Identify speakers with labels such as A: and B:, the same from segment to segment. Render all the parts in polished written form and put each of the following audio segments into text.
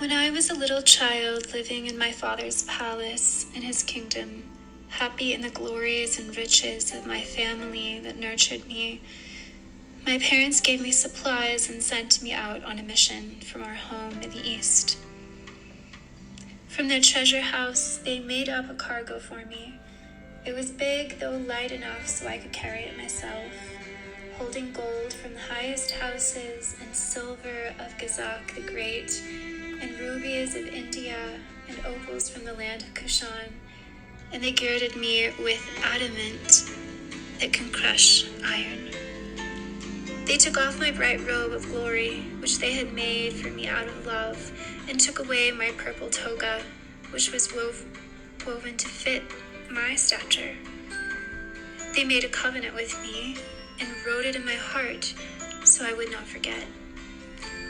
A: When I was a little child living in my father's palace in his kingdom, happy in the glories and riches of my family that nurtured me, my parents gave me supplies and sent me out on a mission from our home in the East. From their treasure house, they made up a cargo for me. It was big, though light enough so I could carry it myself, holding gold from the highest houses and silver of Gazak the Great, and rubies of India and opals from the land of Kushan, and they girded me with adamant that can crush iron. They took off my bright robe of glory, which they had made for me out of love, and took away my purple toga, which was woven to fit my stature. They made a covenant with me and wrote it in my heart so I would not forget.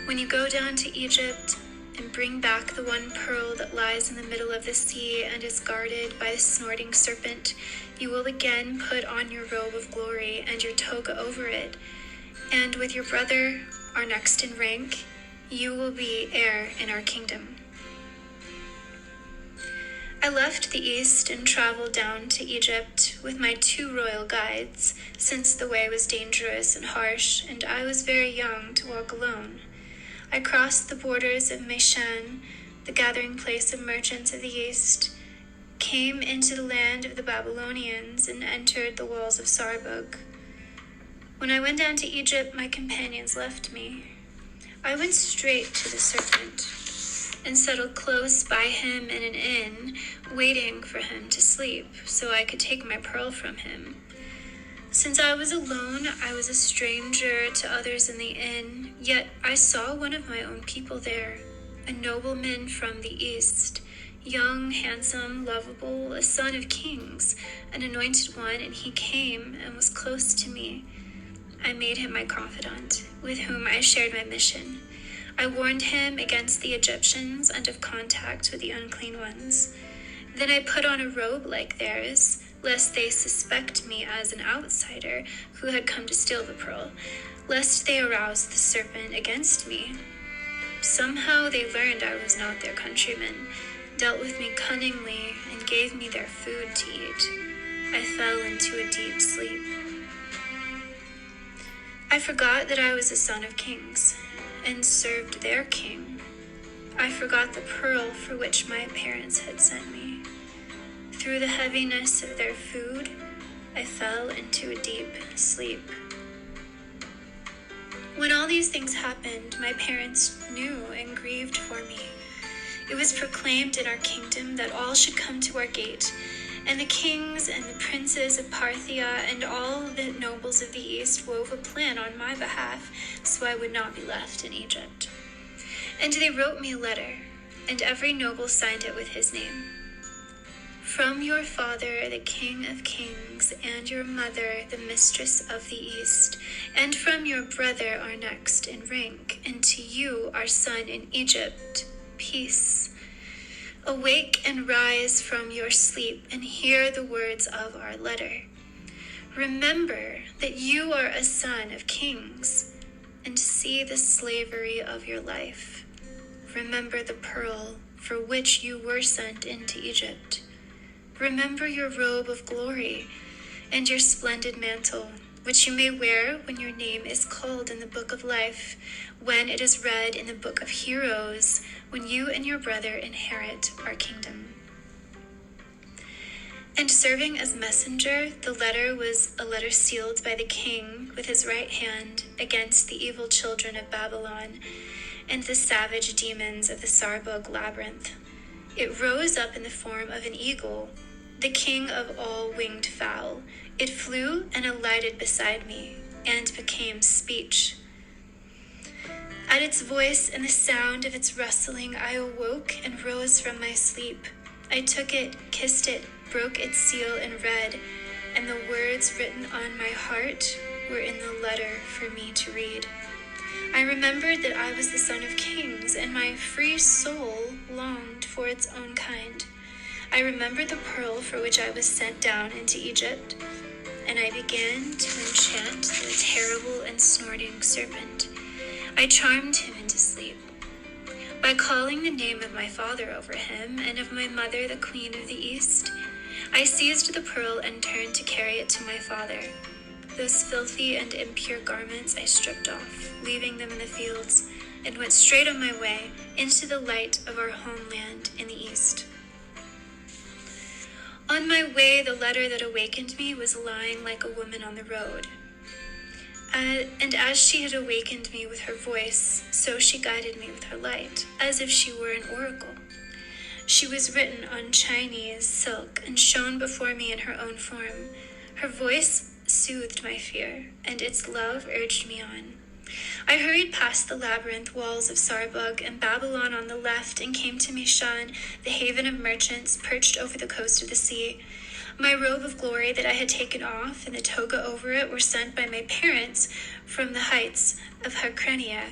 A: When you go down to Egypt and bring back the one pearl that lies in the middle of the sea and is guarded by the snorting serpent, you will again put on your robe of glory and your toga over it, and with your brother, our next in rank, you will be heir in our kingdom. I left the East and traveled down to Egypt with my 2 royal guides, since the way was dangerous and harsh, and I was very young to walk alone. I crossed the borders of Meshan, the gathering place of merchants of the East, came into the land of the Babylonians, and entered the walls of Sarbug. When I went down to Egypt, my companions left me. I went straight to the serpent and settled close by him in an inn, waiting for him to sleep so I could take my pearl from him. Since I was alone, I was a stranger to others in the inn, yet I saw one of my own people there, a nobleman from the East, young, handsome, lovable, a son of kings, an anointed one, and he came and was close to me. I made him my confidant, with whom I shared my mission. I warned him against the Egyptians and of contact with the unclean ones. Then I put on a robe like theirs, lest they suspect me as an outsider who had come to steal the pearl, lest they arouse the serpent against me. Somehow they learned I was not their countrymen, dealt with me cunningly, and gave me their food to eat. I fell into a deep sleep. I forgot that I was a son of kings, and served their king. I forgot the pearl for which my parents had sent me. Through the heaviness of their food, I fell into a deep sleep. When all these things happened, my parents knew and grieved for me. It was proclaimed in our kingdom that all should come to our gate, and the kings and the princes of Parthia and all the nobles of the East wove a plan on my behalf so I would not be left in Egypt. And they wrote me a letter, and every noble signed it with his name. From your father, the King of Kings, and your mother, the Mistress of the East, and from your brother, our next in rank, and to you, our son in Egypt, peace. Awake and rise from your sleep and hear the words of our letter. Remember that you are a son of kings, and see the slavery of your life. Remember the pearl for which you were sent into Egypt. Remember your robe of glory and your splendid mantle, which you may wear when your name is called in the book of life, when it is read in the book of heroes, when you and your brother inherit our kingdom. And serving as messenger, the letter was a letter sealed by the king with his right hand against the evil children of Babylon and the savage demons of the Sarbug labyrinth. It rose up in the form of an eagle, the king of all winged fowl. It flew and alighted beside me, and became speech. At its voice and the sound of its rustling, I awoke and rose from my sleep. I took it, kissed it, broke its seal, and read, and the words written on my heart were in the letter for me to read. I remembered that I was the son of kings, and my free soul longed for its own kind. I remembered the pearl for which I was sent down into Egypt, and I began to enchant the terrible and snorting serpent. I charmed him into sleep. By calling the name of my father over him, and of my mother, the queen of the East, I seized the pearl and turned to carry it to my father. Those filthy and impure garments I stripped off, leaving them in the fields, and went straight on my way into the light of our homeland in the East. On my way, the letter that awakened me was lying like a woman on the road. And as she had awakened me with her voice, so she guided me with her light, as if she were an oracle. She was written on Chinese silk and shone before me in her own form. Her voice soothed my fear, and its love urged me on. I hurried past the labyrinth walls of Sarbug and Babylon on the left, and came to Mishan, the haven of merchants perched over the coast of the sea. My robe of glory that I had taken off and the toga over it were sent by my parents from the heights of Harkrenia.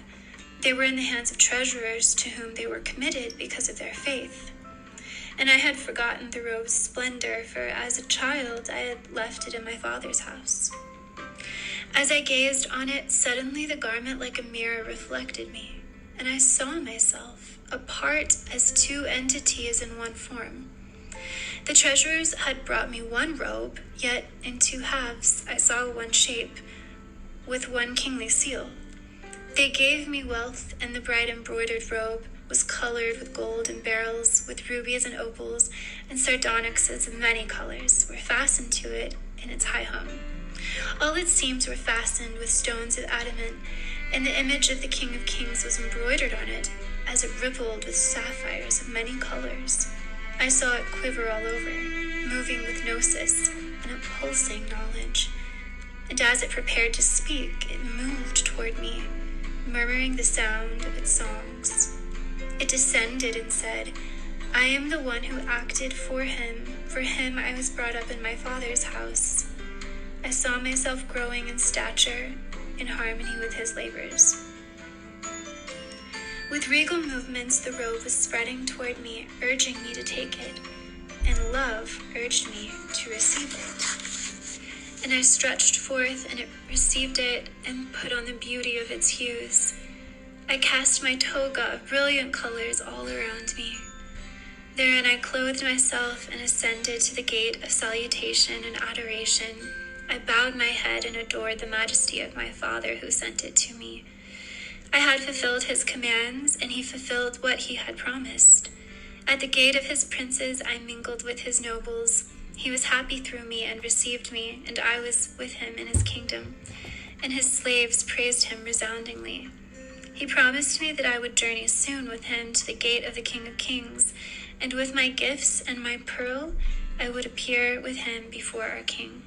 A: They were in the hands of treasurers to whom they were committed because of their faith. And I had forgotten the robe's splendor, for as a child I had left it in my father's house. As I gazed on it, suddenly the garment like a mirror reflected me, and I saw myself, apart as two entities in one form. The treasurers had brought me one robe, yet in two halves I saw one shape, with one kingly seal. They gave me wealth, and the bright embroidered robe was colored with gold and beryls, with rubies and opals, and sardonyxes of many colors were fastened to it in its high home. All its seams were fastened with stones of adamant, and the image of the King of Kings was embroidered on it, as it rippled with sapphires of many colors. I saw it quiver all over, moving with gnosis and a pulsing knowledge. And as it prepared to speak, it moved toward me, murmuring the sound of its songs. It descended and said, I am the one who acted for him. For him I was brought up in my father's house. I saw myself growing in stature, in harmony with his labors. With regal movements, the robe was spreading toward me, urging me to take it, and love urged me to receive it. And I stretched forth, and it received it, and put on the beauty of its hues. I cast my toga of brilliant colors all around me. Therein I clothed myself and ascended to the gate of salutation and adoration. I bowed my head and adored the majesty of my Father who sent it to me. I had fulfilled his commands, and he fulfilled what he had promised. At the gate of his princes I mingled with his nobles. He was happy through me and received me, and I was with him in his kingdom, and his slaves praised him resoundingly. He promised me that I would journey soon with him to the gate of the King of Kings, and with my gifts and my pearl I would appear with him before our king.